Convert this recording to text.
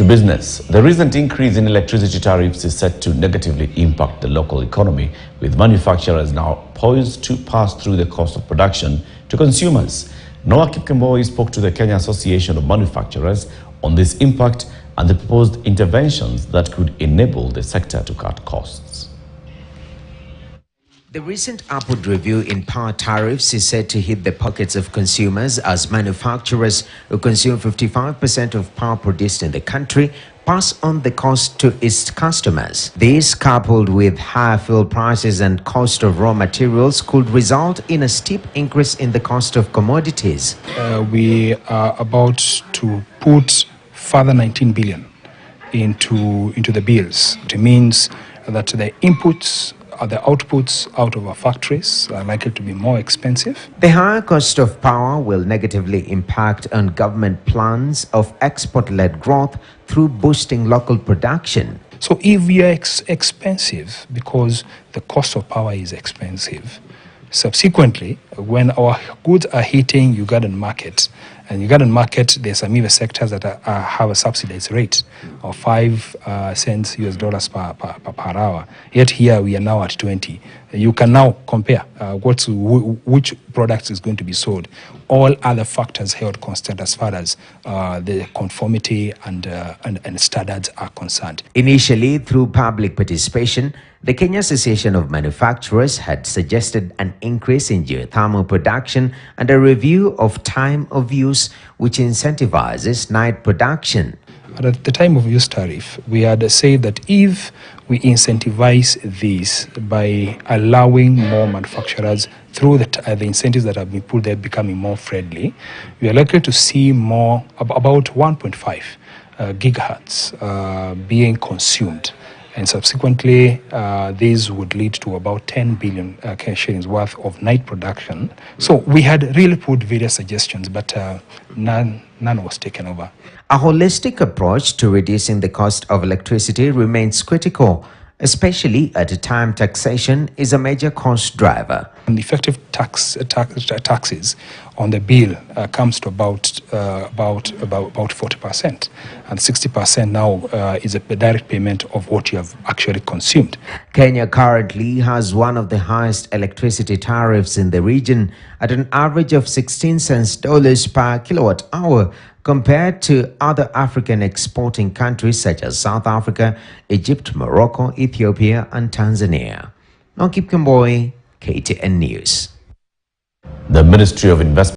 business. The recent increase in electricity tariffs is set to negatively impact the local economy, with manufacturers now poised to pass through the cost of production to consumers. Noah Kipkemboi spoke to the Kenya Association of Manufacturers on this impact and the proposed interventions that could enable the sector to cut costs. The recent upward review in power tariffs is said to hit the pockets of consumers as manufacturers who consume 55% of power produced in the country pass on the cost to its customers. This, coupled with higher fuel prices and cost of raw materials, could result in a steep increase in the cost of commodities. We are about to put further 19 billion into the bills. It means that the inputs the outputs out of our factories are likely to be more expensive. The higher cost of power will negatively impact on government plans of export-led growth through boosting local production. So if we are expensive because the cost of power is expensive, subsequently, when our goods are hitting Ugandan market, and Ugandan market, there's some even sectors that have a subsidized rate of 5 cents US dollars per hour. Yet here we are now at 20. You can now compare which product is going to be sold. All other factors held constant as far as the conformity and standards are concerned. Initially, through public participation, the Kenya Association of Manufacturers had suggested an increase in geothermal production and a review of time of use, which incentivizes night production. At the time of use tariff, we had said that if we incentivize this by allowing more manufacturers through the incentives that have been put there becoming more friendly, we are likely to see more, about 1.5 gigahertz being consumed. And subsequently, these would lead to about 10 billion shillings worth of night production. So we had really put various suggestions, but none was taken over. A holistic approach to reducing the cost of electricity remains critical, especially at a time taxation is a major cost driver. And the effective taxes on the bill comes to about 40%, and 60% now is a direct payment of what you have actually consumed. Kenya currently has one of the highest electricity tariffs in the region at an average of 16 cents per kilowatt hour, compared to other African exporting countries such as South Africa, Egypt, Morocco, Ethiopia, and Tanzania. Noah Kipkemboi, KTN News. The Ministry of Investment